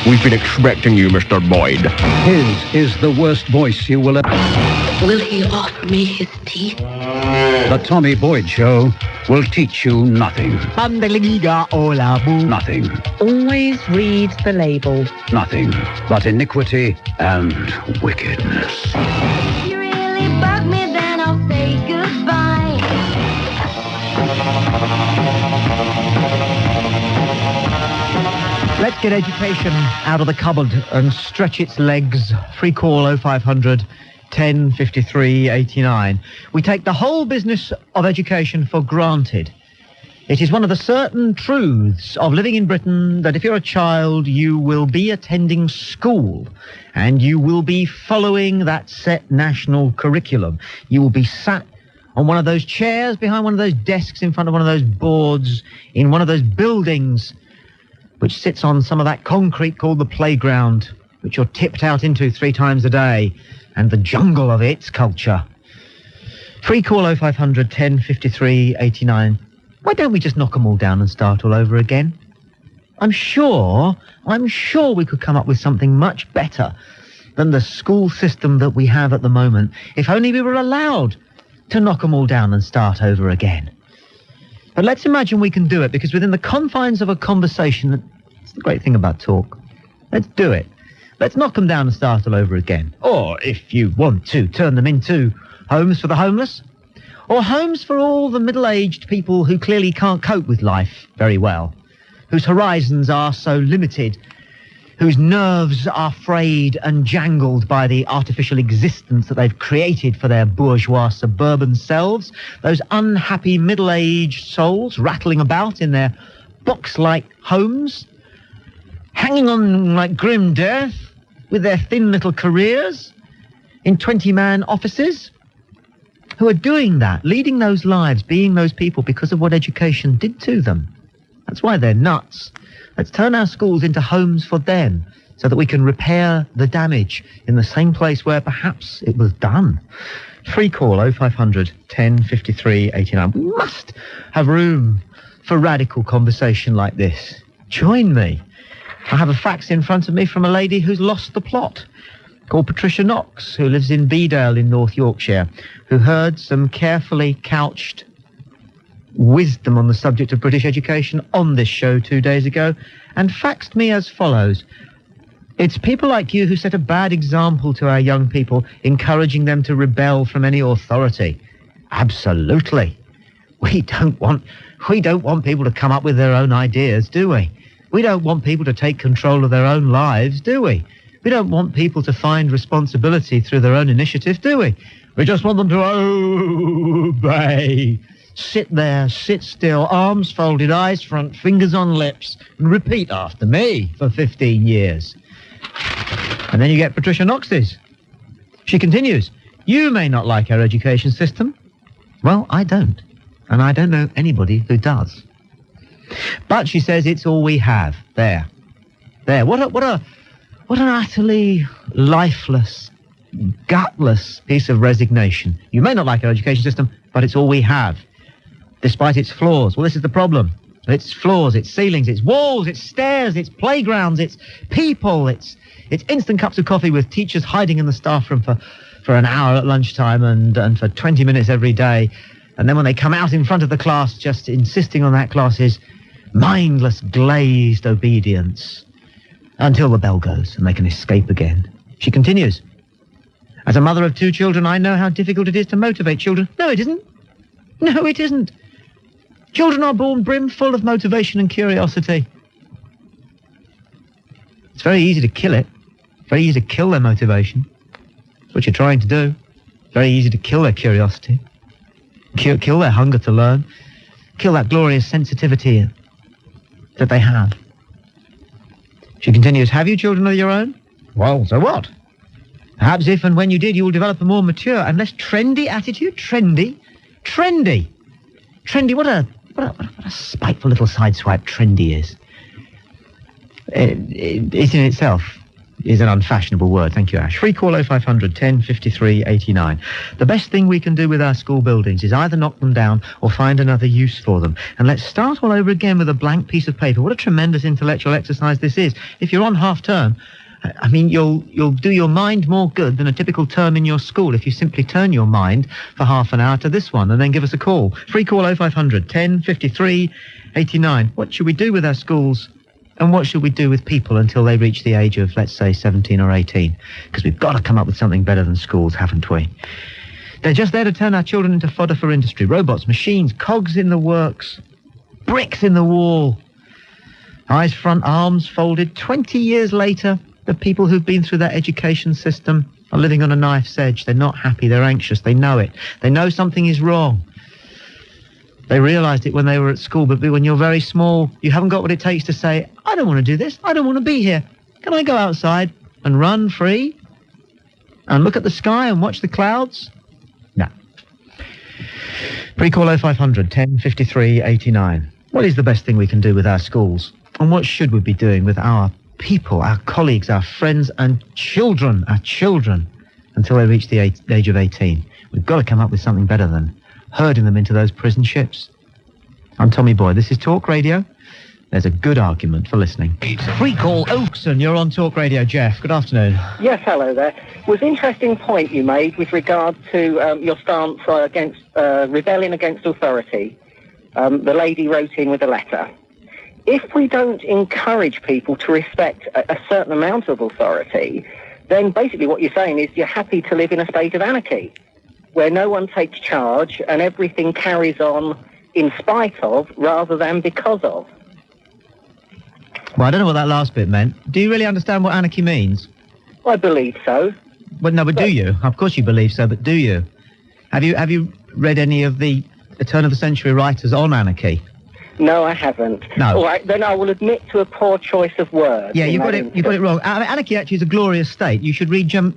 We've been expecting you, Mr. Boyd. His is the worst voice you will ever... Will he offer me his teeth? The Tommy Boyd Show will teach you nothing. Nothing. Always read the label. Nothing but iniquity and wickedness. If you really bug me, then I'll say goodbye. Let's get education out of the cupboard and stretch its legs. Free call 0500 10 53 89. We take the whole business of education for granted. It is one of the certain truths of living in Britain that if you're a child, you will be attending school and you will be following that set national curriculum. You will be sat on one of those chairs, behind one of those desks, in front of one of those boards, in one of those buildings which sits on some of that concrete called the playground, which you're tipped out into 3 times a day, and the jungle of its culture. Free call 0500 10 53 89. Why don't we just knock them all down and start all over again? I'm sure we could come up with something much better than the school system that we have at the moment, if only we were allowed to knock them all down and start over again. But let's imagine we can do it, because within the confines of a conversation, it's the great thing about talk. Let's do it. Let's knock them down and start all over again. Or, if you want to, turn them into homes for the homeless, or homes for all the middle-aged people who clearly can't cope with life very well, whose horizons are so limited, whose nerves are frayed and jangled by the artificial existence that they've created for their bourgeois suburban selves, those unhappy middle-aged souls rattling about in their box-like homes, hanging on like grim death with their thin little careers in 20-man offices, who are doing that, leading those lives, being those people because of what education did to them. That's why they're nuts. Let's turn our schools into homes for them so that we can repair the damage in the same place where perhaps it was done. Free call 0500 10 53 89. We must have room for radical conversation like this. Join me. I have a fax in front of me from a lady who's lost the plot, called Patricia Knox, who lives in Bedale in North Yorkshire, who heard some carefully couched wisdom on the subject of British education on this show 2 days ago, and faxed me as follows. It's people like you who set a bad example to our young people, encouraging them to rebel from any authority. Absolutely. We don't want people to come up with their own ideas, do we? We don't want people to take control of their own lives, do we? We don't want people to find responsibility through their own initiative, do we? We just want them to obey. Sit there, sit still, arms folded, eyes front, fingers on lips, and repeat after me for 15 years. And then you get Patricia Knox's. She continues, you may not like our education system. Well, I don't. And I don't know anybody who does. But she says it's all we have. There. What an utterly lifeless, gutless piece of resignation. You may not like our education system, but it's all we have, despite its flaws. Well, this is the problem. Its flaws, its ceilings, its walls, its stairs, its playgrounds, its people, its instant cups of coffee with teachers hiding in the staff room for an hour at lunchtime and for 20 minutes every day. And then when they come out in front of the class, just insisting on that class's mindless, glazed obedience until the bell goes and they can escape again. She continues, as a mother of 2 children, I know how difficult it is to motivate children. No, it isn't. No, it isn't. Children are born brimful of motivation and curiosity. It's very easy to kill it. Very easy to kill their motivation. That's what you're trying to do. Very easy to kill their curiosity. Kill their hunger to learn. Kill that glorious sensitivity that they have. She continues, have you children of your own? Well, so what? Perhaps if and when you did, you will develop a more mature and less trendy attitude. Trendy. What a spiteful little sideswipe trendy is. It in itself is an unfashionable word. Thank you, Ash. Free call 0500 10 53 89. The best thing we can do with our school buildings is either knock them down or find another use for them. And let's start all over again with a blank piece of paper. What a tremendous intellectual exercise this is. If you're on half term, I mean, you'll do your mind more good than a typical term in your school if you simply turn your mind for half an hour to this one and then give us a call. Free call 0500 10 53 89. What should we do with our schools? And what should we do with people until they reach the age of, let's say, 17 or 18? Because we've got to come up with something better than schools, haven't we? They're just there to turn our children into fodder for industry. Robots, machines, cogs in the works, bricks in the wall. Eyes front, arms folded. 20 years later, the people who've been through that education system are living on a knife's edge. They're not happy. They're anxious. They know it. They know something is wrong. They realised it when they were at school, but when you're very small, you haven't got what it takes to say, I don't want to do this. I don't want to be here. Can I go outside and run free and look at the sky and watch the clouds? No. Pre-call 0500 10 53 89. What is the best thing we can do with our schools? And what should we be doing with our people, our colleagues, our friends and children, until they reach the age of 18? We've got to come up with something better than herding them into those prison ships. I'm Tommy Boyd. This is Talk Radio. There's a good argument for listening. Free call Oakson. You're on Talk Radio. Jeff, good afternoon. Yes, hello there. It was an interesting point you made with regard to your stance against rebelling against authority. The lady wrote in with a letter. If we don't encourage people to respect a certain amount of authority, then basically what you're saying is you're happy to live in a state of anarchy, where no one takes charge and everything carries on in spite of rather than because of. Well, I don't know what that last bit meant. Do you really understand what anarchy means? I believe so. But do you? Of course you believe so, but do you? Have you read any of the turn of the century writers on anarchy? No, I haven't. No. All right, then I will admit to a poor choice of words. Yeah, you got it wrong. Anarchy actually is a glorious state. You should read Emma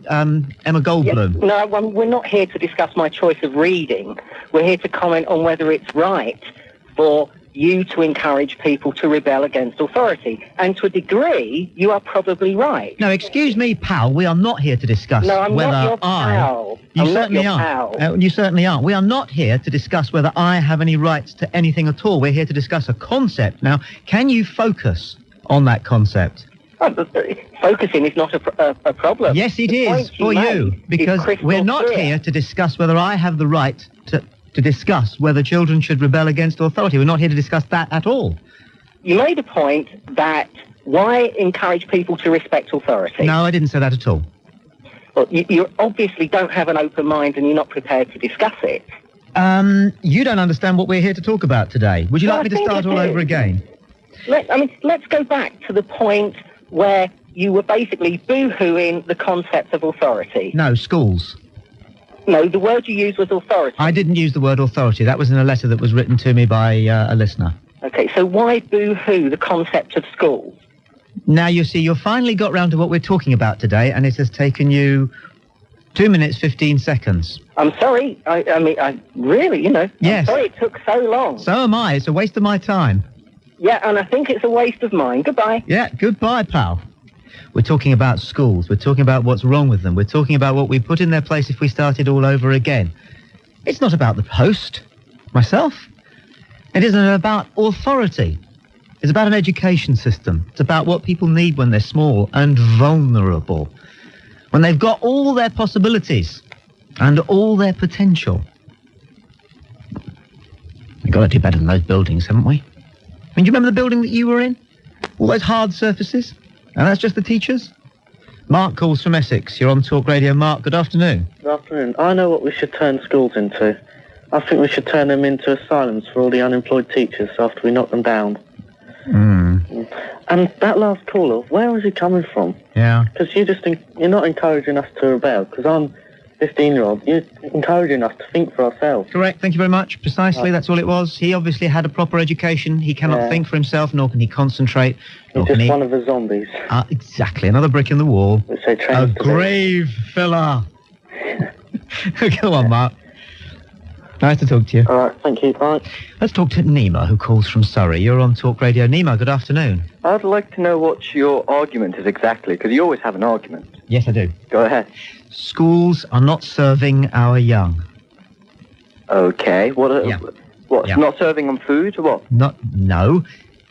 Goldblum. Yeah, no, we're not here to discuss my choice of reading. We're here to comment on whether it's right for you to encourage people to rebel against authority. And to a degree, you are probably right. No, excuse me, pal. We are not here to discuss No, I'm whether not your pal. You I'm certainly not your aren't. pal. You certainly aren't. We are not here to discuss whether I have any rights to anything at all. We're here to discuss a concept. Now, can you focus on that concept? Focusing is not a problem. Yes, it is for you, because we're not here to discuss whether I have the right to discuss whether children should rebel against authority. We're not here to discuss that at all. You made a point that why encourage people to respect authority? No, I didn't say that at all. Well, you obviously don't have an open mind and you're not prepared to discuss it. You don't understand what we're here to talk about today. Would you like me to start all over again? Let's go back to the point where you were basically boo-hooing the concept of authority. No, schools. No, the word you used was authority. I didn't use the word authority. That was in a letter that was written to me by a listener. Okay, so why boo-hoo the concept of schools? Now, you see, you've finally got round to what we're talking about today, and it has taken you 2 minutes, 15 seconds. I'm sorry. I really, Yes. I'm sorry it took so long. So am I. It's a waste of my time. Yeah, and I think it's a waste of mine. Goodbye. Yeah, goodbye, pal. We're talking about schools. We're talking about what's wrong with them. We're talking about what we put in their place if we started all over again. It's not about the host, myself. It isn't about authority. It's about an education system. It's about what people need when they're small and vulnerable. When they've got all their possibilities and all their potential. We've got to do better than those buildings, haven't we? I mean, do you remember the building that you were in? All those hard surfaces? And that's just the teachers? Mark calls from Essex. You're on Talk Radio. Mark, good afternoon. Good afternoon. I know what we should turn schools into. I think we should turn them into asylums for all the unemployed teachers after we knock them down. And that last caller, where is he coming from? Yeah. Because you're not encouraging us to rebel, because I'm 15-year-old. You're encouraging us to think for ourselves. Correct, thank you very much. Precisely, that's all it was. He obviously had a proper education. He cannot think for himself, nor can he concentrate. He's just one of the zombies. Exactly, another brick in the wall. A grave filler. Go on, Mark. Nice to talk to you. All right, thank you. Bye. Let's talk to Nima, who calls from Surrey. You're on Talk Radio. Nima, good afternoon. I'd like to know what your argument is exactly, because you always have an argument. Yes, I do. Go ahead. Schools are not serving our young. Okay. What? Yeah. What? Yeah. Not serving them food or what? No.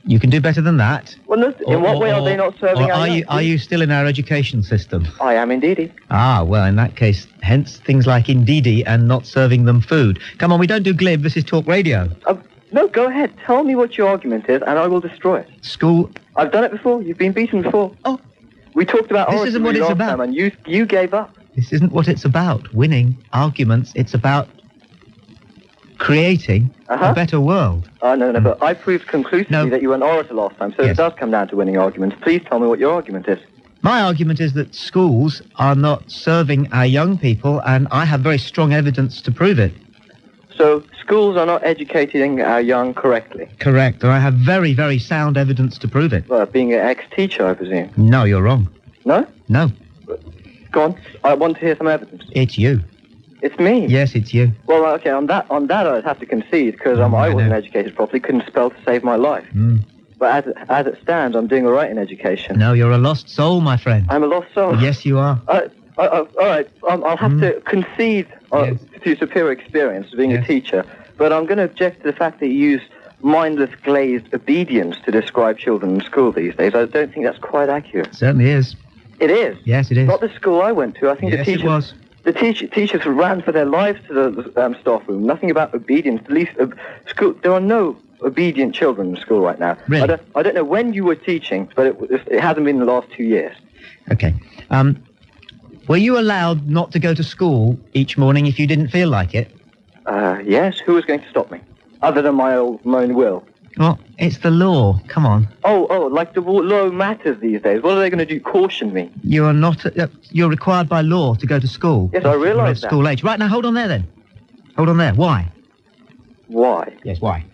You can do better than that. Well, no, in what way are they not serving our young? Are you still in our education system? I am indeed. Ah, well, in that case, hence things like Indeedy and not serving them food. Come on, we don't do glib. This is Talk Radio. No, go ahead. Tell me what your argument is, and I will destroy it. School... I've done it before. You've been beaten before. Oh. We talked about This isn't what it's last about. time, and you gave up. This isn't what it's about. Winning arguments. It's about creating a better world. No, but I proved conclusively that you were an orator last time, so Yes. it does come down to winning arguments. Please tell me what your argument is. My argument is that schools are not serving our young people, and I have very strong evidence to prove it. So, schools are not educating our young correctly? Correct, and I have very, very sound evidence to prove it. Well, being an ex-teacher, I presume. No, you're wrong. No? No, Go on. I want to hear some evidence. it's you. It's me. Yes, it's you. Well, okay, on that I'd have to concede, because I wasn't know. educated properly, couldn't spell to save my life. But as it stands, I'm doing all right in education. No, you're a lost soul, my friend. I'm a lost soul. Yes, you are. All right, I'll have to concede to superior experience as being a teacher, but I'm going to object to the fact that you use mindless, glazed obedience to describe children in school these days. I don't think that's quite accurate. Certainly is. It is. Yes, it is. Not the school I went to. I think Yes, the it teachers... was. The teachers ran for their lives to the staff room. Nothing about obedience. At least school. There are no obedient children in school right now. Really? I don't know when you were teaching, but it hasn't been in the last 2 years. Okay. Were you allowed not to go to school each morning if you didn't feel like it? Yes. Who was going to stop me, other than my own will? Well, it's the law. Come on. Oh, like the law matters these days. What are they going to do? Caution me? You are not... you're required by law to go to school. Yes, I realise At that. school age. Right, now, hold on there, then. Hold on there. Why? Why? Yes, why?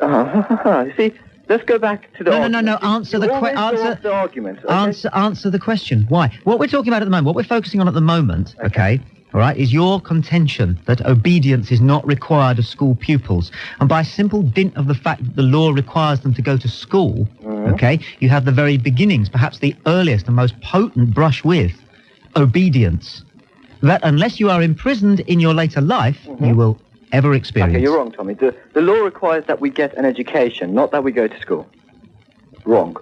You see, let's go back to the argument. No. Answer the the argument. Okay? Answer the question. Why? What we're talking about at the moment, what we're focusing on at the moment, okay, all right, is your contention that obedience is not required of school pupils. And by simple dint of the fact that the law requires them to go to school, okay, you have the very beginnings, perhaps the earliest and most potent brush with obedience. That unless you are imprisoned in your later life, you will ever experience. Okay, you're wrong, Tommy. The law requires that we get an education, not that we go to school. Wrong.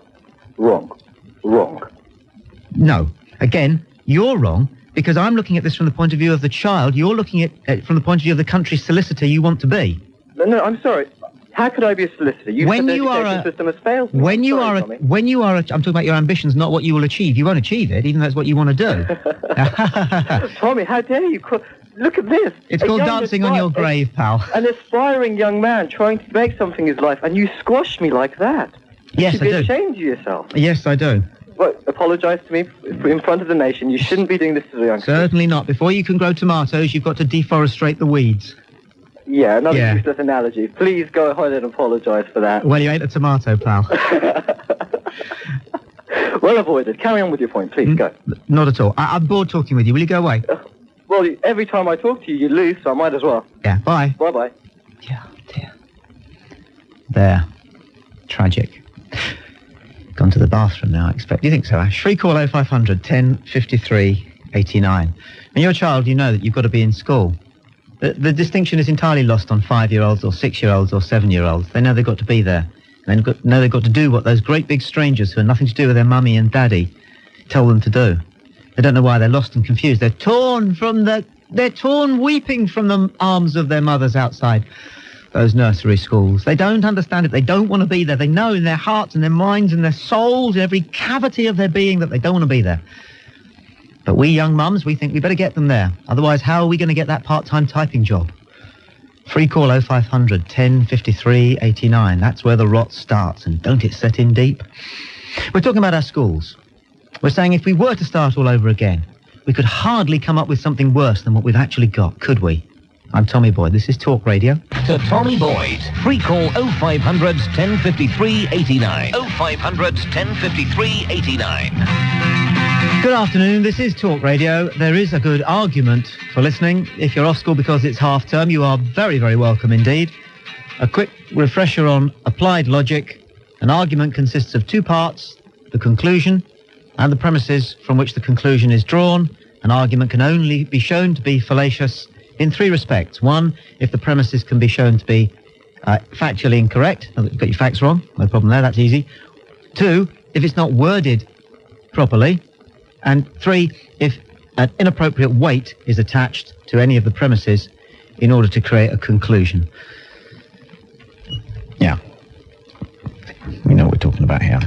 No. Again, you're wrong, because I'm looking at this from the point of view of the child. You're looking at it from the point of view of the country's solicitor you want to be. No, I'm sorry. How could I be a solicitor? When said you the are education system has failed me. When you Sorry, are, Tommy. I'm talking about your ambitions, not what you will achieve. You won't achieve it, even though it's what you want to do. Tommy, how dare you? Look at this. It's A called young dancing on your grave, pal. An aspiring young man trying to make something in his life, and you squash me like that. Yes, you should I be do. ashamed of yourself. Yes, I do. Well, apologise to me in front of the nation. You shouldn't be doing this to the youngsters. Certainly not. Before you can grow tomatoes, you've got to deforestate the weeds. Yeah, another useless analogy. Please go ahead and apologise for that. Well, you ain't a tomato, pal. Well avoided. Carry on with your point, please. Go. Not at all. I'm bored talking with you. Will you go away? Well, every time I talk to you, you lose, so I might as well. Yeah, bye. Bye-bye. Yeah, dear. There. Tragic. Gone to the bathroom now, I expect. Do you think so, Ash? Free call 0500 10 53 89. When you're a child, you know that you've got to be in school. The distinction is entirely lost on 5-year-olds or 6-year-olds or 7-year-olds. They know they've got to be there. They know they've got to do what those great big strangers who have nothing to do with their mummy and daddy tell them to do. They don't know why they're lost and confused. They're torn weeping from the arms of their mothers outside those nursery schools. They don't understand it. They don't want to be there. They know in their hearts and their minds and their souls, in every cavity of their being, that they don't want to be there. But we young mums, we think we better get them there. Otherwise, how are we going to get that part-time typing job? Free call 0500 10 53 89. That's where the rot starts, and don't it set in deep? We're talking about our schools. We're saying if we were to start all over again, we could hardly come up with something worse than what we've actually got, could we? I'm Tommy Boyd. This is Talk Radio. To Tommy Boyd. Free call 0500 1053 89. 0500 1053 89. Good afternoon, this is Talk Radio. There is a good argument for listening. If you're off school because it's half term, you are very, very welcome indeed. A quick refresher on applied logic. An argument consists of two parts, the conclusion and the premises from which the conclusion is drawn. An argument can only be shown to be fallacious in three respects. One, if the premises can be shown to be factually incorrect. You've got your facts wrong, no problem there, that's easy. Two, if it's not worded properly. And three, if an inappropriate weight is attached to any of the premises in order to create a conclusion. Yeah. We know what we're talking about here.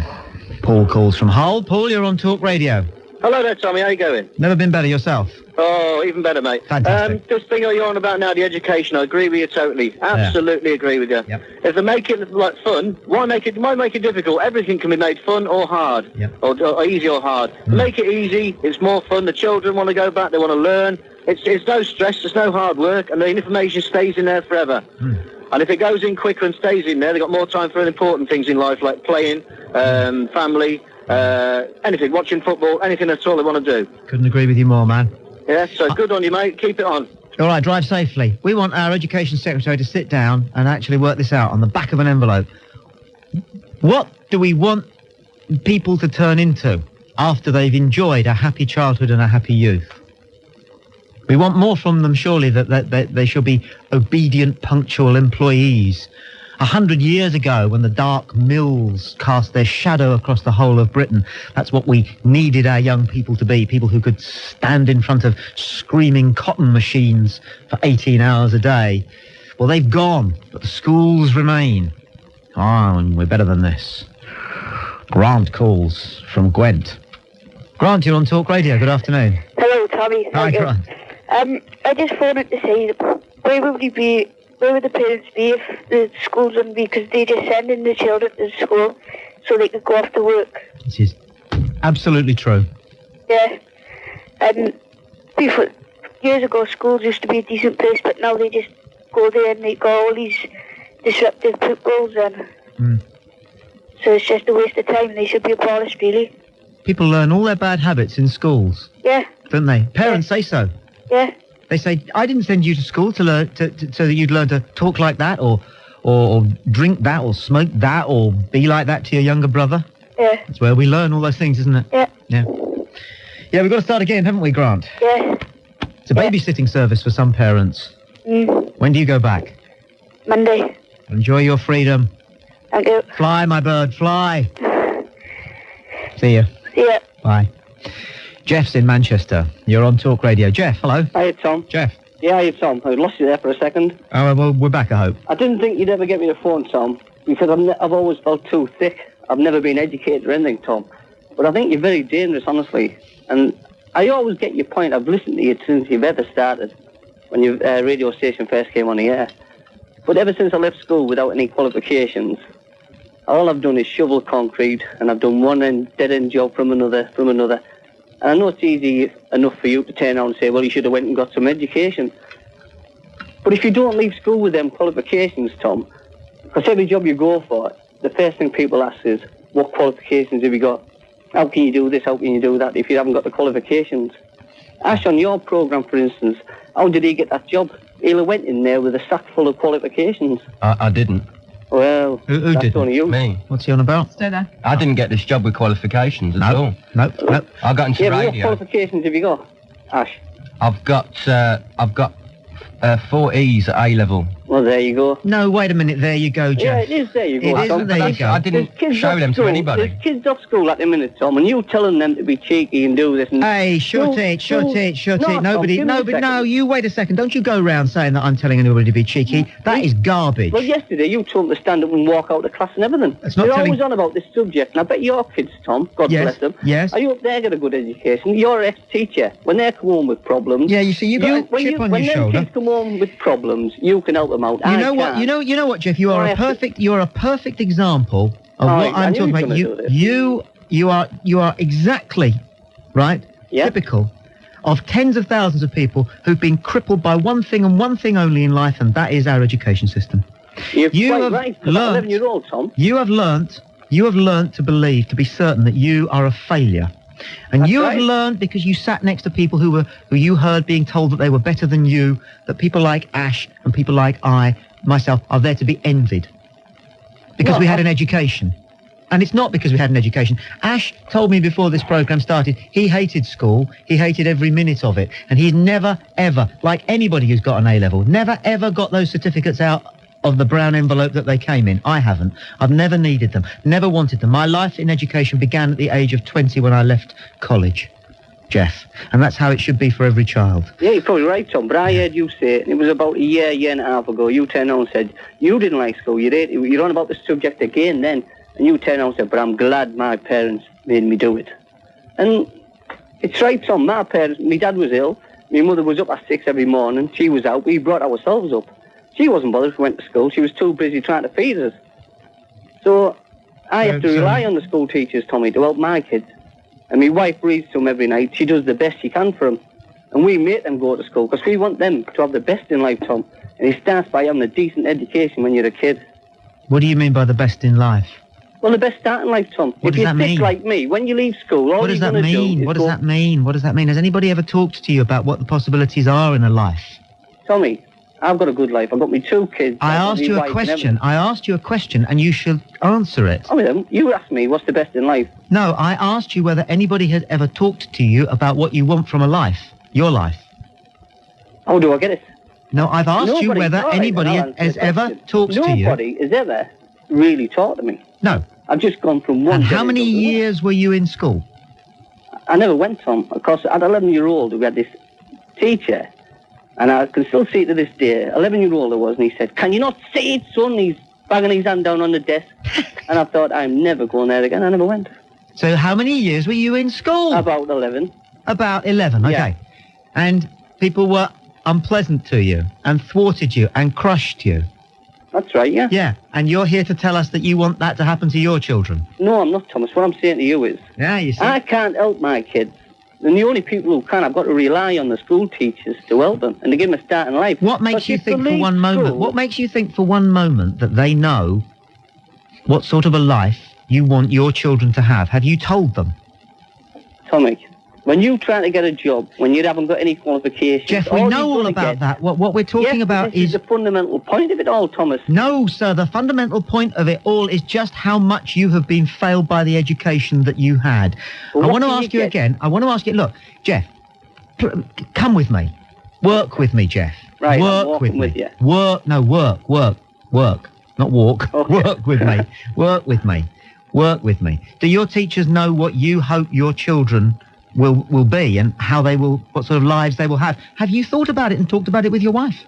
Paul calls from Hull. Paul, you're on Talk Radio. Hello there, Tommy. How you going? Never been better yourself. Oh, even better, mate. Fantastic. This thing you're on about now, the education, I agree with you totally. Absolutely agree with you. Yep. If they make it like fun, why make it difficult? Everything can be made fun or hard, or easy or hard. Make it easy. It's more fun. The children want to go back. They want to learn. It's no stress. It's no hard work, and the information stays in there forever. And if it goes in quicker and stays in there, they've got more time for important things in life, like playing, family, anything, watching football, anything at all they want to do. Couldn't agree with you more, man. Yeah, so good on you, mate. Keep it on. All right, drive safely. We want our Education Secretary to sit down and actually work this out on the back of an envelope. What do we want people to turn into after they've enjoyed a happy childhood and a happy youth? We want more from them, surely, that they should be obedient, punctual employees. 100 years ago, when the dark mills cast their shadow across the whole of Britain, that's what we needed our young people to be, people who could stand in front of screaming cotton machines for 18 hours a day. Well, they've gone, but the schools remain. And we're better than this. Grant calls from Gwent. Grant, you're on Talk Radio. Good afternoon. Hello, Tommy. Hi, Grant. I just phoned to say, where would the parents be if the schools wouldn't be? Because they just send in the children to school so they could go off to work. This is absolutely true. Yeah. And years ago, schools used to be a decent place, but now they just go there and they got all these disruptive pupils, and so it's just a waste of time. They should be abolished, really. People learn all their bad habits in schools. Yeah. Don't they? Parents say so. Yeah. They say, I didn't send you to school to learn so that you'd learn to talk like that, or drink that, or smoke that, or be like that to your younger brother. Yeah. That's where we learn all those things, isn't it? Yeah. Yeah. Yeah, we've got to start again, haven't we, Grant? Yeah. It's a babysitting service for some parents. When do you go back? Monday. Enjoy your freedom. Thank you. Fly, my bird, fly. See ya. See ya. Bye. Jeff's in Manchester. You're on Talk Radio. Jeff, hello. Hi, Tom. Jeff. Yeah, hi, Tom. I lost you there for a second. Oh, well, we're back, I hope. I didn't think you'd ever get me the phone, Tom, because I've always felt too thick. I've never been educated or anything, Tom. But I think you're very dangerous, honestly. And I always get your point. I've listened to you since you've ever started, when your radio station first came on the air. But ever since I left school without any qualifications, all I've done is shovel concrete, and I've done one dead-end job from another. And I know it's easy enough for you to turn around and say, well, you should have went and got some education. But if you don't leave school with them qualifications, Tom, because every job you go for, the first thing people ask is, what qualifications have you got? How can you do this? How can you do that if you haven't got the qualifications? Ash, on your programme, for instance, how did he get that job? He went in there with a sack full of qualifications. I didn't. Well, who that's did? only you. Me. What's he on about? Stay there. I didn't get this job with qualifications at all. Nope. I got into Yeah, but what radio. qualifications have you got, Ash? I've got 4 E's at A level. Well, there you go. No, wait a minute. There you go, Jeff. Yeah, it is. There you go. It isn't. There you go. I didn't show them to anybody. There's kids off school at the minute, Tom, and you telling them to be cheeky and do this. And Hey, shut it. No, Nobody, Tom, give me a second. no, you wait a second. Don't you go round saying that I'm telling anybody to be cheeky. That is garbage. Well, yesterday you told them to stand up and walk out of class and everything. That's not You're telling- always on about this subject, and I bet your kids, Tom, God Yes, bless them, yes. I hope they get a good education. You're an ex-teacher. When they come home with problems... Yeah, you see, you got a chip on your shoulder. When them kids come home with problems, you can help them out. You know what? You know what, Jeff? You are a perfect example of what I'm talking about. You are exactly right. Yeah. Typical of tens of thousands of people who've been crippled by one thing and one thing only in life, and that is our education system. You're You quite have right. learnt- 11-year-old, Tom. You have learnt to believe, to be certain that you are a failure. And you have learned, because you sat next to people who you heard being told that they were better than you, that people like Ash and people like myself, are there to be envied. Because we had an education. And it's not because we had an education. Ash told me before this programme started, he hated school, he hated every minute of it, and he's never, ever, like anybody who's got an A-level, never, ever got those certificates out of the brown envelope that they came in. I haven't. I've never needed them, never wanted them. My life in education began at the age of 20 when I left college, Jeff. And that's how it should be for every child. Yeah, you're probably right, Tom, but I heard you say it, and it was about a year and a half ago, you turned around and said, you didn't like school, you're on about the subject again then. And you turned around and said, but I'm glad my parents made me do it. And it's right, Tom. My parents, my dad was ill. My mother was up at 6 every morning. She was out. We brought ourselves up. She wasn't bothered if we went to school. She was too busy trying to feed us. So I have to rely on the school teachers, Tommy, to help my kids. And my wife reads to them every night. She does the best she can for them. And we make them go to school because we want them to have the best in life, Tom. And it starts by having a decent education when you're a kid. What do you mean by the best in life? Well, the best start in life, Tom. What does that mean? If you're sick like me, when you leave school, all what does you're that going to do mean? is What does that mean? What does that mean? Has anybody ever talked to you about what the possibilities are in a life? Tommy, I've got a good life. I've got my 2 kids. I asked you a question, and you should answer it. Oh, you asked me what's the best in life. No, I asked you whether anybody had ever talked to you about what you want from a life, your life. Oh, do I get it? No, I've asked you whether anybody has ever talked to you. Nobody has ever really talked to me. No. I've just gone from one... And how many years were you in school? I never went, Tom, because at 11-year-old we had this teacher, and I can still see it to this day, 11-year-old I was, and he said, can you not see it, son? He's banging his hand down on the desk. And I thought, I'm never going there again. I never went. So how many years were you in school? About 11. About 11, okay. Yeah. And people were unpleasant to you and thwarted you and crushed you. That's right, yeah. Yeah, and you're here to tell us that you want that to happen to your children. No, I'm not, Thomas. What I'm saying to you is... Yeah, you see. I can't help my kids. And the only people who can, I've got to rely on the school teachers to help them and to give them a start in life. What makes you think for one moment... What makes you think for one moment that they know what sort of a life you want your children to have? Have you told them? Tommy, when you're trying to get a job, when you haven't got any qualifications... Jeff, we know all about that. What we're talking about is... the fundamental point of it all, Thomas. No, sir, the fundamental point of it all is just how much you have been failed by the education that you had. Well, I want to ask you again. I want to ask you, look, Jeff, come with me. Work with me, Jeff. Right, work with me. With you. Work, not walk. Okay. Work with me. Work with me. Work with me. Do your teachers know what you hope your children will be and how they will, what sort of lives they will have? Have you thought about it and talked about it with your wife?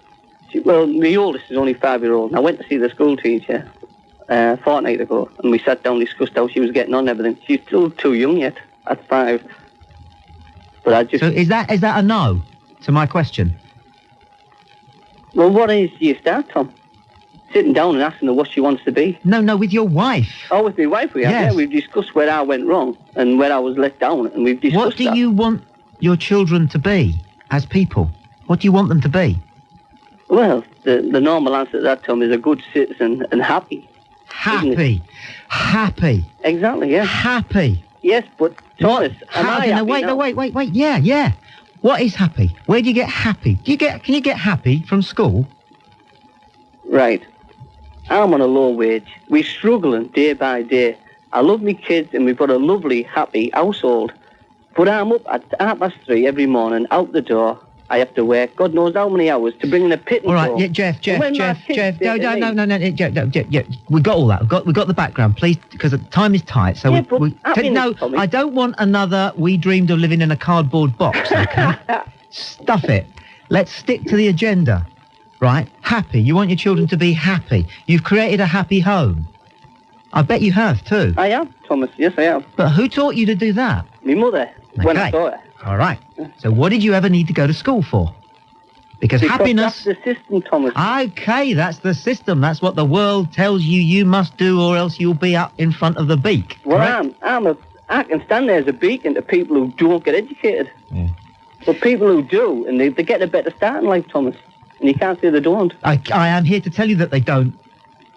Well, my oldest is only 5-year-old, and I went to see the school teacher a fortnight ago, and we sat down and discussed how she was getting on and everything. She's still too young yet, at 5. But I just... So is that a no to my question? Well, what age do you start, Tom? Sitting down and asking her what she wants to be. No, with your wife. Oh, with my wife we have, yes. Yeah. We've discussed where I went wrong and where I was let down, and we've discussed What do you want your children to be as people? What do you want them to be? Well, the normal answer to that, Tom, is a good citizen and happy. Happy. Happy. Exactly, yeah. Happy. Yes, but, Thomas, am I happy now? Wait. Yeah. What is happy? Where do you get happy? Can you get happy from school? Right. I'm on a low wage. We're struggling day by day. I love my kids and we've got a lovely, happy household. But I'm up at 3:30 every morning, out the door. I have to work God knows how many hours to bring in a pit. All right, yeah, Jeff. No. We got all that. We got the background, please, because the time is tight. So I don't want another We Dreamed of Living in a Cardboard Box, okay? Stuff it. Let's stick to the agenda. Right? Happy. You want your children to be happy. You've created a happy home. I bet you have, too. I have, Thomas. Yes, I have. But who taught you to do that? My mother, when I saw her. All right. So what did you ever need to go to school for? Because happiness... that's the system, Thomas. Okay, that's the system. That's what the world tells you must do, or else you'll be up in front of the beak. Well, I can stand there as a beacon to people who don't get educated. Yeah. But people who do, and they get a better start in life, Thomas. And you can't say they don't. I am here to tell you that they don't.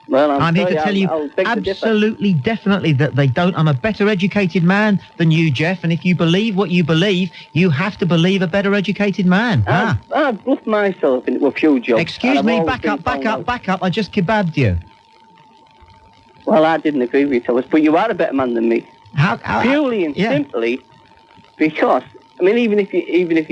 Well, I'm here to tell you absolutely, definitely that they don't. I'm a better educated man than you, Jeff, and if you believe what you believe, you have to believe a better educated man. I've bluffed myself into a few jobs. Excuse me, back up. I just kebabbed you. Well, I didn't agree with you, Thomas, but you are a better man than me. Purely and simply because, I mean, even if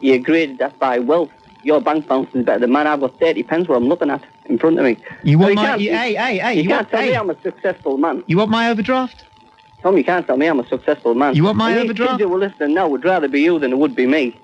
you're graded that by wealth, your bank balance is better than mine. I've got 30 pence what I'm looking at in front of me. You want my... You can't tell me I'm a successful man. You want my overdraft? Tom, you can't tell me I'm a successful man. You want my and overdraft? These kids who are listening now would rather be you than it would be me.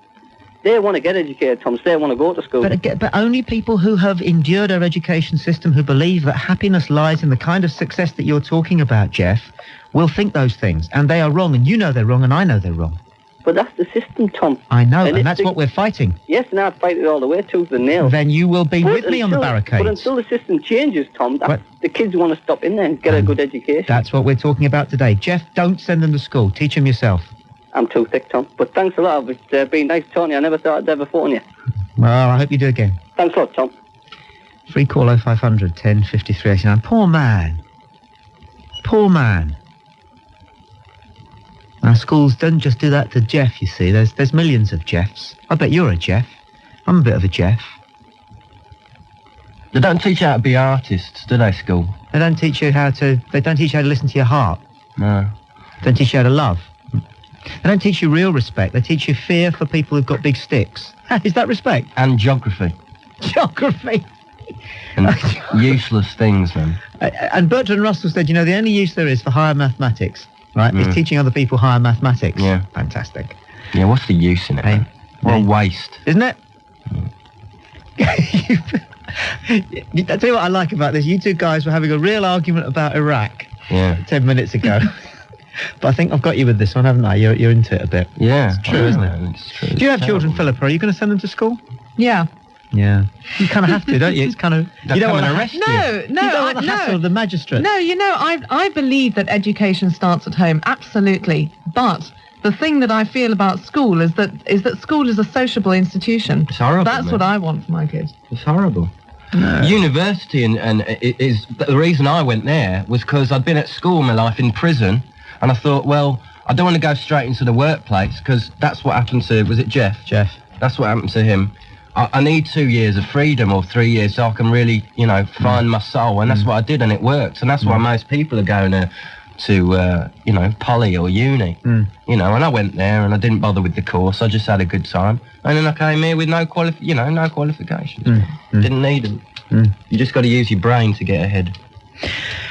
They want to get educated, Tom. They want to go to school. But only people who have endured our education system, who believe that happiness lies in the kind of success that you're talking about, Jeff, will think those things. And they are wrong, and you know they're wrong, and I know they're wrong. But that's the system, Tom. I know, and that's what we're fighting. Yes, and I'd fight it all the way, tooth and nail. Then you will be with me on the barricades. But until the system changes, Tom, the kids want to stop in there and get a good education. That's what we're talking about today. Jeff, don't send them to school. Teach them yourself. I'm too thick, Tom. But thanks a lot. It's been nice talking to you. I never thought I'd ever phone you. Well, I hope you do again. Thanks a lot, Tom. Free call 0500 10 53 89. Poor man. Poor man. Our schools don't just do that to Jeff, you see. There's millions of Jeffs. I bet you're a Jeff. I'm a bit of a Jeff. They don't teach you how to be artists, do they, school? They don't teach you how to listen to your heart. No. They don't teach you how to love. They don't teach you real respect. They teach you fear for people who've got big sticks. Is that respect? And geography. Geography. And useless things, man. And Bertrand Russell said, you know, the only use there is for higher mathematics, right, is teaching other people higher mathematics. Yeah. Fantastic. Yeah, what's the use in it, man? What a waste. Isn't it? I'll tell you what I like about this. You two guys were having a real argument about Iraq 10 minutes ago. But I think I've got you with this one, haven't I? You're into it a bit. Yeah. It's true, isn't it? It's true. Do you have children, Philippa? Are you going to send them to school? Yeah. Yeah. You kind of have to, don't you? It's kind of... You don't want to arrest you. No. You don't want the hassle of the magistrate. No, you know, I believe that education starts at home, absolutely. But the thing that I feel about school is that school is a sociable institution. It's horrible. That's what I want for my kids. It's horrible. No. University and it is the reason I went there was because I'd been at school my life in prison, and I thought, well, I don't want to go straight into the workplace because that's what happened to, was it Jeff? Jeff. That's what happened to him. I need 2 years of freedom or 3 years so I can really, you know, find my soul, and that's what I did, and it worked, and that's why most people are going to you know, poly or uni, you know, and I went there and I didn't bother with the course. I just had a good time, and then I came here with no qualifications. Didn't need them. You just got to use your brain to get ahead.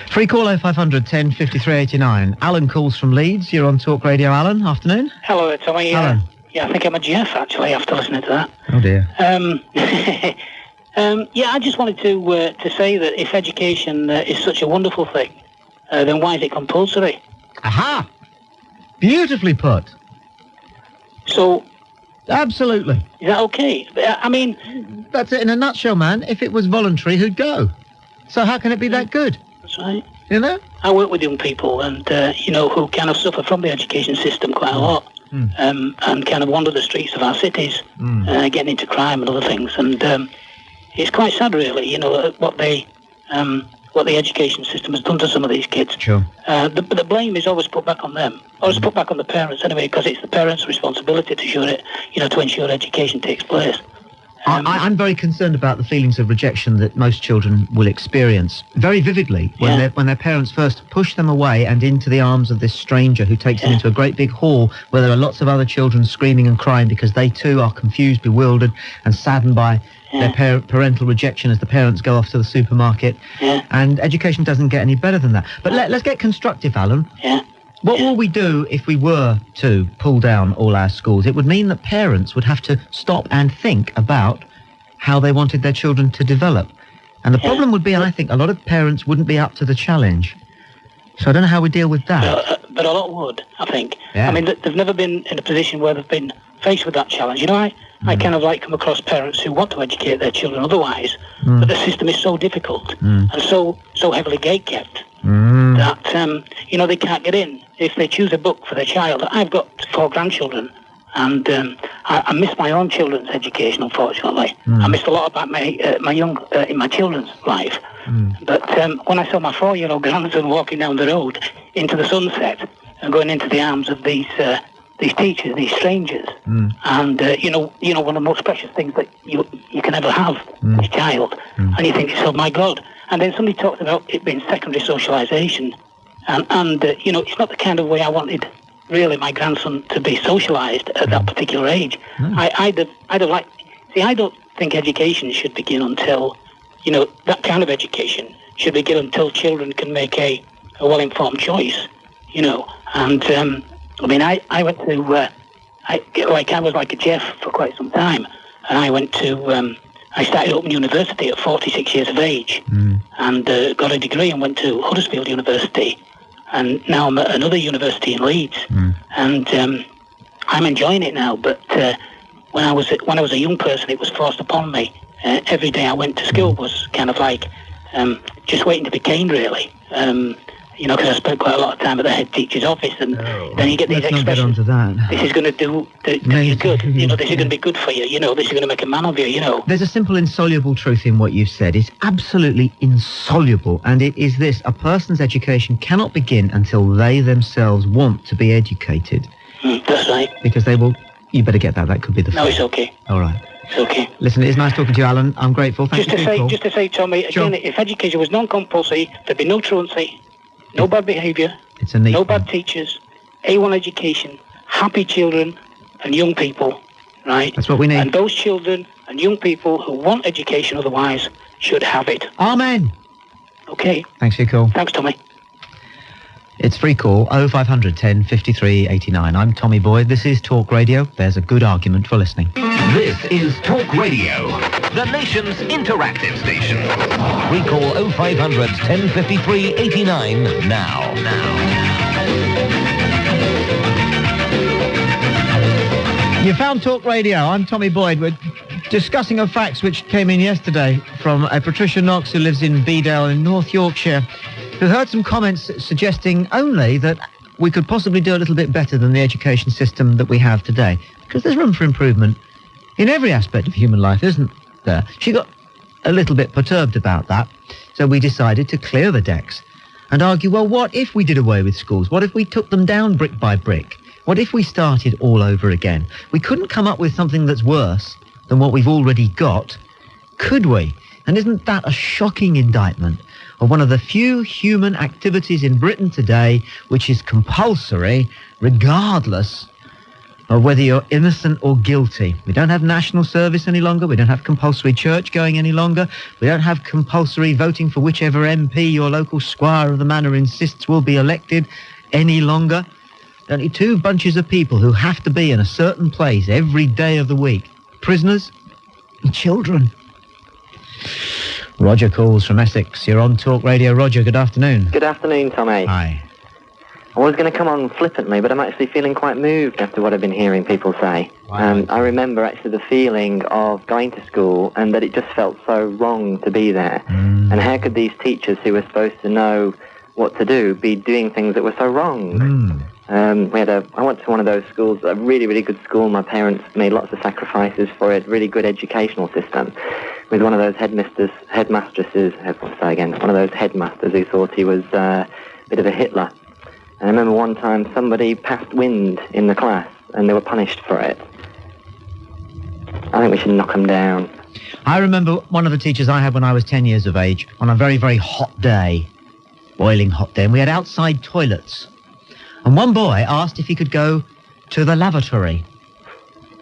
Free call 0500 10 53 89. Alan calls from Leeds. You're on Talk Radio, Alan. Afternoon. Hello there, Tommy. Alan. Yeah, I think I'm a Jeff, actually, after listening to that. Oh, dear. Yeah, I just wanted to say that if education is such a wonderful thing, then why is it compulsory? Aha! Beautifully put. So... Absolutely. Is that okay? I mean... That's it in a nutshell, man. If it was voluntary, who'd go? So how can it be that good? That's right. You know? I work with young people and, you know, who kind of suffer from the education system quite a lot. And kind of wander the streets of our cities, getting into crime and other things. And it's quite sad, really, you know, what the education system has done to some of these kids. Sure. The blame is always put back on them, always put back on the parents anyway, because it's the parents' responsibility to ensure education takes place. I'm very concerned about the feelings of rejection that most children will experience very vividly when their parents first push them away and into the arms of this stranger who takes them into a great big hall where there are lots of other children screaming and crying because they too are confused, bewildered and saddened by their parental rejection as the parents go off to the supermarket. And education doesn't get any better than that. But let's get constructive, Alan. What will we do if we were to pull down all our schools? It would mean that parents would have to stop and think about how they wanted their children to develop. And the problem would be, I think, a lot of parents wouldn't be up to the challenge. So I don't know how we deal with that. But a lot would, I think. I mean, they've never been in a position where they've been faced with that challenge. You know, I kind of come across parents who want to educate their children otherwise, but the system is so difficult and so heavily gate-kept that, you know, they can't get in. If they choose a book for their child, I've got 4 grandchildren, And I missed my own children's education, unfortunately. I missed a lot about my children's life. But when I saw my 4-year-old grandson walking down the road into the sunset and going into the arms of these teachers, these strangers, and one of the most precious things that you can ever have, this child, and you think, oh my God. And then somebody talked about it being secondary socialisation, and it's not the kind of way I wanted really my grandson to be socialised at that particular age. I'd have liked. See, I don't think education should begin until, that kind of education should begin until children can make a well-informed choice, And I mean, I went to I was like a Jeff for quite some time, and I went to I started Open University at 46 years of age, and got a degree and went to Huddersfield University. And now I'm at another university in Leeds, and I'm enjoying it now. But when I was a young person, it was forced upon me. Every day I went to school was kind of like just waiting to be caned, really. Because I spent quite a lot of time at the head teacher's office, and then you get these expressions. This is going to do you good. This is going to be good for you. This is going to make a man of you. There's a simple insoluble truth in what you've said. It's absolutely insoluble, and it is this: a person's education cannot begin until they themselves want to be educated. That's right. Because they will. You better get that. That could be the. No, it's okay. All right. It's okay. Listen, it's nice talking to you, Alan. I'm grateful. Thank you for your call. Just to say, Tommy, again, if education was non-compulsory, there'd be no truancy. No bad behaviour, no bad teachers, A1 education, happy children and young people, right? That's what we need. And those children and young people who want education otherwise should have it. Amen. Okay. Thanks for your call. Thanks, Tommy. It's free call, 0500 10 53 89. I'm Tommy Boyd. This is Talk Radio. There's a good argument for listening. This is Talk Radio, the nation's interactive station. Free call 0500 10 53 89 now. You found Talk Radio. I'm Tommy Boyd. We're discussing a fax which came in yesterday from a Patricia Knox who lives in Bedale in North Yorkshire, who heard some comments suggesting only that we could possibly do a little bit better than the education system that we have today, because there's room for improvement in every aspect of human life, isn't there? She got a little bit perturbed about that, so we decided to clear the decks and argue, well, what if we did away with schools? What if we took them down brick by brick? What if we started all over again? We couldn't come up with something that's worse than what we've already got, could we? And isn't that a shocking indictment of one of the few human activities in Britain today which is compulsory regardless of whether you're innocent or guilty? We don't have national service any longer. We don't have compulsory church going any longer. We don't have compulsory voting for whichever MP your local squire of the manor insists will be elected any longer. Only two bunches of people who have to be in a certain place every day of the week: prisoners and children. Roger calls from Essex. You're on Talk Radio. Roger, good afternoon. Good afternoon, Tommy. Hi. I was going to come on flippantly, but I'm actually feeling quite moved after what I've been hearing people say. Wow. I remember actually the feeling of going to school and that it just felt so wrong to be there. And how could these teachers who were supposed to know what to do be doing things that were so wrong? I went to one of those schools, a really, really good school. My parents made lots of sacrifices for it, really good educational system, with one of those headmasters who thought he was a bit of a Hitler. And I remember one time somebody passed wind in the class and they were punished for it. I think we should knock them down. I remember one of the teachers I had when I was 10 years of age, on a very, very hot day, boiling hot day, and we had outside toilets. And one boy asked if he could go to the lavatory.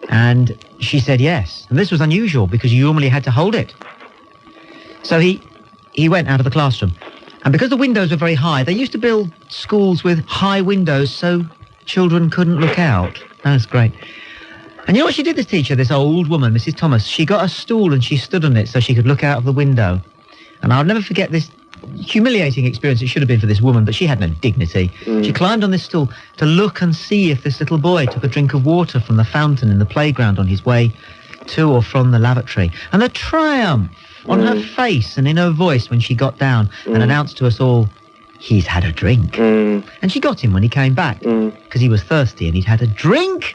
And she said yes. And this was unusual because you normally had to hold it. So he went out of the classroom. And because the windows were very high, they used to build schools with high windows so children couldn't look out. That's great. And you know what she did, this teacher, this old woman, Mrs. Thomas? She got a stool and she stood on it so she could look out of the window. And I'll never forget this humiliating experience it should have been for this woman, but she had no dignity. She climbed on this stool to look and see if this little boy took a drink of water from the fountain in the playground on his way to or from the lavatory. And the triumph on her face and in her voice when she got down and announced to us all he's had a drink. And she got him when he came back because he was thirsty and he'd had a drink.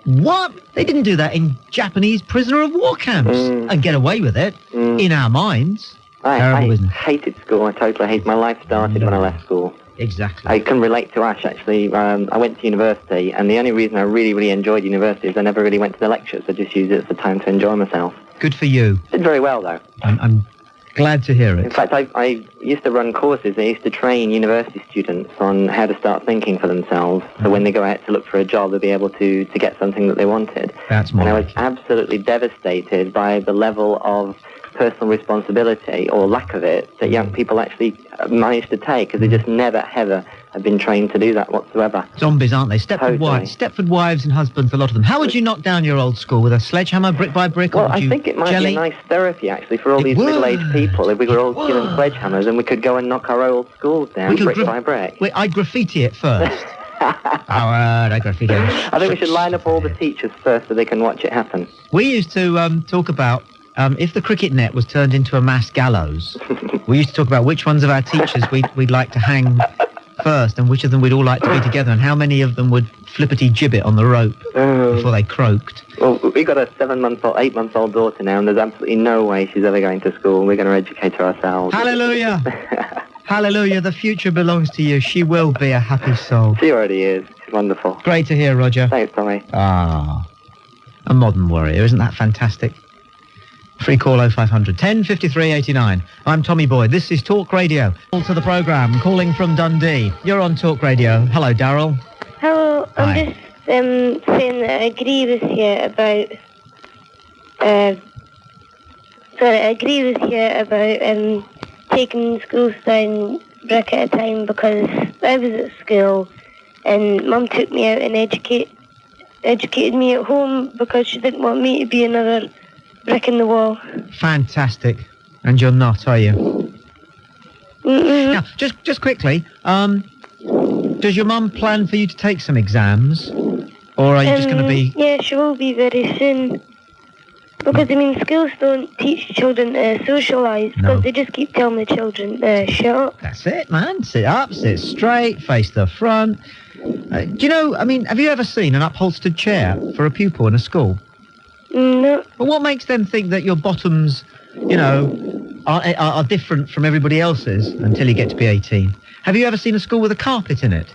What? They didn't do that in Japanese prisoner of war camps and get away with it in our minds. Terrible, isn't it? I hated school. I totally hated. My life started when I left school. Exactly. I can relate to Ash, actually. I went to university, and the only reason I really, really enjoyed university is I never really went to the lectures. I just used it as a time to enjoy myself. Good for you. Did very well, though. I'm glad to hear it. In fact, I used to run courses. I used to train university students on how to start thinking for themselves. So when they go out to look for a job, they'll be able to get something that they wanted. That's more. And I was absolutely devastated by the level of personal responsibility, or lack of it, that young people actually manage to take, because they just never, ever have been trained to do that whatsoever. Zombies, aren't they? Stepford wives and husbands, a lot of them. How would you knock down your old school? With a sledgehammer, brick by brick? Well, or would I you think it might jelly? be a nice therapy, actually, for all these middle-aged people. If we were all given sledgehammers, and we could go and knock our old schools down brick by brick. I'd graffiti it first. I graffiti it. I think we should line up all the teachers first so they can watch it happen. We used to talk about if the cricket net was turned into a mass gallows. We used to talk about which ones of our teachers we'd like to hang first, and which of them we'd all like to be together, and how many of them would flippity gibbet on the rope before they croaked. Well, we've got a 8-month-old daughter now, and there's absolutely no way she's ever going to school. We're going to educate her ourselves. Hallelujah! Hallelujah, the future belongs to you. She will be a happy soul. She already is. She's wonderful. Great to hear, Roger. Thanks, Tommy. Ah, a modern warrior. Isn't that fantastic? Free call 0500 10 53 89. I'm Tommy Boyd. This is Talk Radio. Call to the programme, calling from Dundee. You're on Talk Radio. Hello, Daryl. Hello. Hi. I'm just saying that I agree with you about... I agree with you about taking schools down brick at a time, because I was at school and Mum took me out and educated me at home because she didn't want me to be another brick in the wall. Fantastic. And you're not, are you? Now, just quickly, does your mum plan for you to take some exams? Or are you just going to be... Yeah, she will be very soon. Because, I mean, schools don't teach children to socialise, because they just keep telling the children to shut up. That's it, man. Sit up, sit straight, face the front. Do you know, I mean, have you ever seen an upholstered chair for a pupil in a school? No. But what makes them think that your bottoms, you know, are different from everybody else's until you get to be 18? Have you ever seen a school with a carpet in it?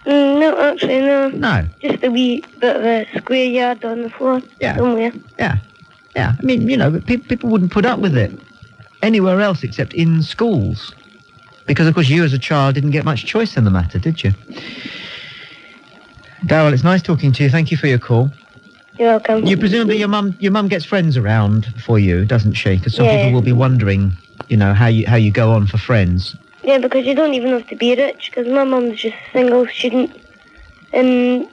No, actually, no. No? Just a wee bit of a square yard on the floor somewhere. Yeah. I mean, you know, people wouldn't put up with it anywhere else except in schools. Because, of course, you as a child didn't get much choice in the matter, did you? Daryl, it's nice talking to you. Thank you for your call. You're welcome. You presumably your mum gets friends around for you, doesn't she? Because some people will be wondering, you know, how you go on for friends. Yeah, because you don't even have to be rich, because my mum's just a single student in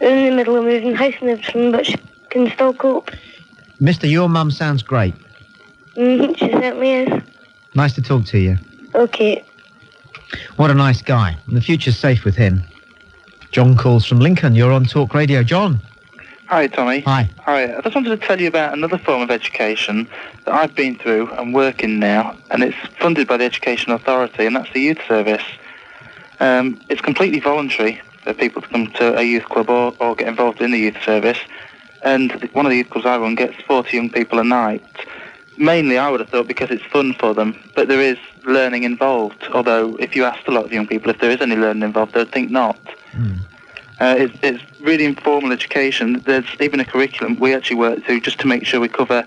the middle of moving house and everything, but she can still cope. Mister, your mum sounds great. She certainly is. Nice to talk to you. Okay. What a nice guy. And the future's safe with him. John calls from Lincoln. You're on Talk Radio. John. Hi, Tommy. Hi. Hi. I just wanted to tell you about another form of education that I've been through and work in now, and it's funded by the Education Authority, and that's the youth service. It's completely voluntary for people to come to a youth club or get involved in the youth service, and one of the youth clubs I run gets 40 young people a night. Mainly, I would have thought, because it's fun for them, but there is learning involved, although if you asked a lot of young people if there is any learning involved, they'd think not. It's really informal education. There's even a curriculum we actually work through just to make sure we cover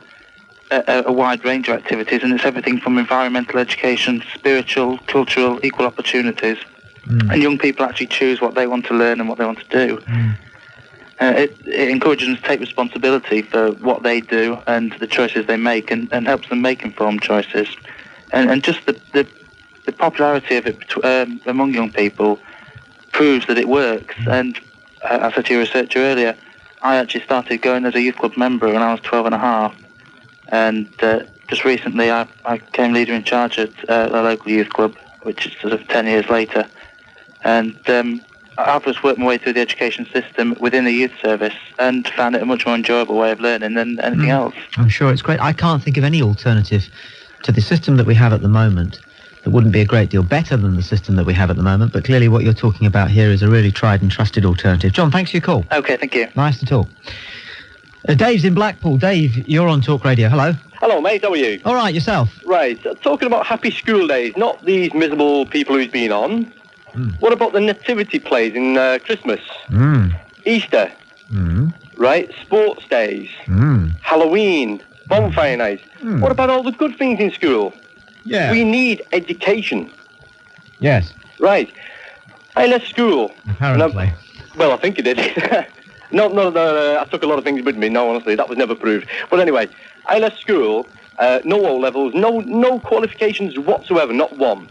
a wide range of activities, and it's everything from environmental education, spiritual, cultural, equal opportunities. And young people actually choose what they want to learn and what they want to do. It encourages them to take responsibility for what they do and the choices they make, and helps them make informed choices. And just the popularity of it among young people proves that it works. And as I said to your researcher earlier, I actually started going as a youth club member when I was 12 and a half. And just recently I became leader in charge at a local youth club, which is sort of 10 years later. And I've just worked my way through the education system within the youth service and found it a much more enjoyable way of learning than anything else. I'm sure it's great. I can't think of any alternative to the system that we have at the moment It wouldn't be a great deal better than the system that we have at the moment, but clearly what you're talking about here is a really tried and trusted alternative. John, thanks for your call. Okay, thank you. Nice to talk. Dave's in Blackpool. Dave, you're on Talk Radio. Hello. Hello, mate. How are you? All right, yourself? Right. Talking about happy school days, not these miserable people who's been on. What about the nativity plays in Christmas? Easter? Right? Sports days? Halloween? Bonfire nights? What about all the good things in school? Yeah. We need education. Yes. Right. I left school. Apparently. Well, I think you did. No, I took a lot of things with me. No, honestly, that was never proved. But anyway, I left school, no O-levels, no qualifications whatsoever, not one.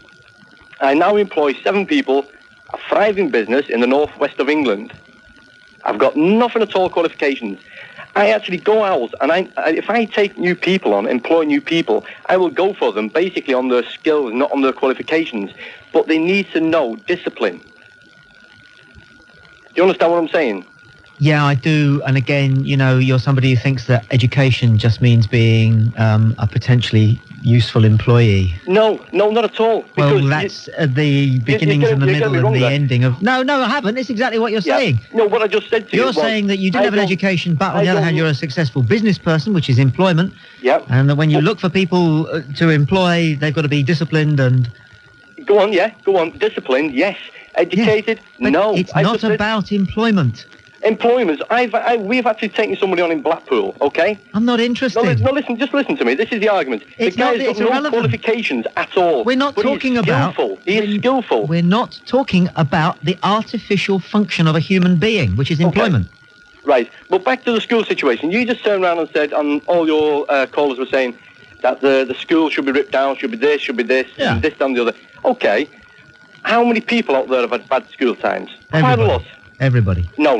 I now employ 7 people, a thriving business in the northwest of England. I've got nothing at all qualifications. I actually go out, and if I take new people on, employ new people, I will go for them basically on their skills, not on their qualifications. But they need to know discipline. Do you understand what I'm saying? Yeah, I do. And again, you know, you're somebody who thinks that education just means being a potentially useful employee. No, not at all. Well, that's the beginnings and the middle and the ending of... No, I haven't. It's exactly what you're saying. No, what I just said to you You're saying that you didn't have an education, but on the other hand, you're a successful business person, which is employment. Yep. And that when you look for people to employ, they've got to be disciplined and... Go on. Disciplined, yes. Educated, no. It's not about employment. Employment. We've actually taken somebody on in Blackpool, okay? I'm not interested. No, listen, just listen to me. This is the argument. The guy's got no qualifications at all. We're not talking about... He is skillful. We're not talking about the artificial function of a human being, which is employment. Right. But back to the school situation. You just turned around and said, and all your callers were saying, that the school should be ripped down, should be this, and this, and the other. Okay. How many people out there have had bad school times? Quite a lot. Everybody. No.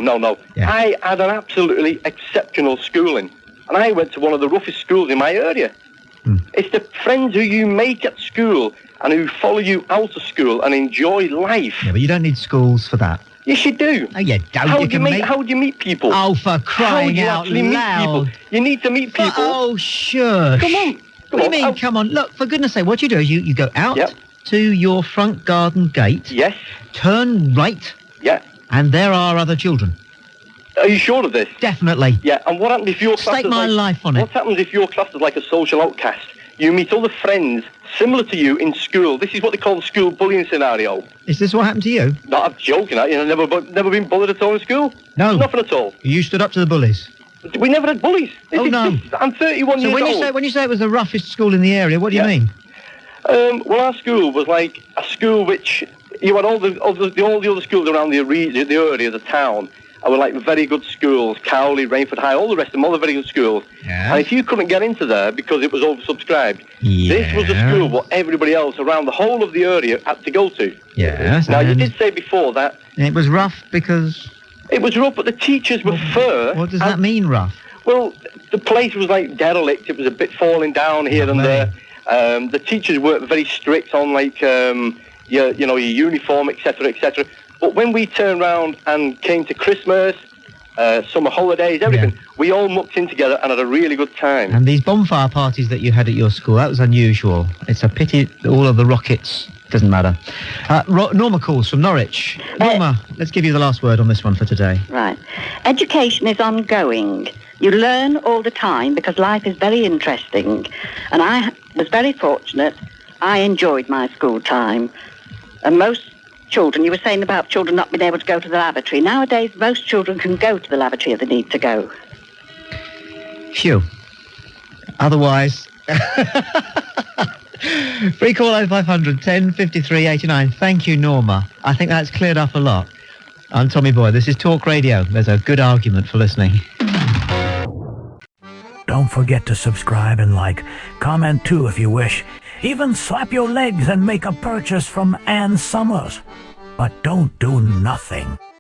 Yeah. I had an absolutely exceptional schooling. And I went to one of the roughest schools in my area. It's the friends who you make at school and who follow you out of school and enjoy life. Yeah, but you don't need schools for that. Yes, you do. Oh, you don't. How do you meet people? Oh, for crying out loud. Meet people? You need to meet people. Oh, sure. Come on. What do you mean, come on? Look, for goodness sake, what you do is you go out to your front garden gate. Yes. Turn right. Yeah. And there are other children. Are you sure of this? Definitely. Yeah, and what happens if your class Stake my life on it. What happens if your class is like a social outcast? You meet other friends similar to you in school. This is what they call the school bullying scenario. Is this what happened to you? No, I'm joking. Never been bullied at all in school? No. Nothing at all. You stood up to the bullies? We never had bullies. I'm 31 years old. So when you say it was the roughest school in the area, what do you mean? Well, our school was like a school which you had all the other schools around the area, the town. I were like very good schools, Cowley, Rainford High, all the rest of them, all the very good schools. Yeah. And if you couldn't get into there because it was oversubscribed, this was a school what everybody else around the whole of the area had to go to. Yes. Now, you did say before that... It was rough because... It was rough, but the teachers were fair. What does that mean, rough? Well, the place was like derelict. It was a bit falling down here and there. The teachers were very strict on like your uniform, etc., etc. But when we turned round and came to Christmas, summer holidays, everything, we all mucked in together and had a really good time. And these bonfire parties that you had at your school, that was unusual. It's a pity that all of the rockets... Doesn't matter. Norma calls from Norwich. Norma, let's give you the last word on this one for today. Right. Education is ongoing. You learn all the time because life is very interesting. And I was very fortunate. I enjoyed my school time. And most children, you were saying about children not being able to go to the lavatory. Nowadays, most children can go to the lavatory if they need to go. Phew. Otherwise... Free call 0500 10 53 89. Thank you, Norma. I think that's cleared up a lot. I'm Tommy Boyd. This is Talk Radio. There's a good argument for listening. Don't forget to subscribe and like. Comment too if you wish. Even slap your legs and make a purchase from Ann Summers. But don't do nothing.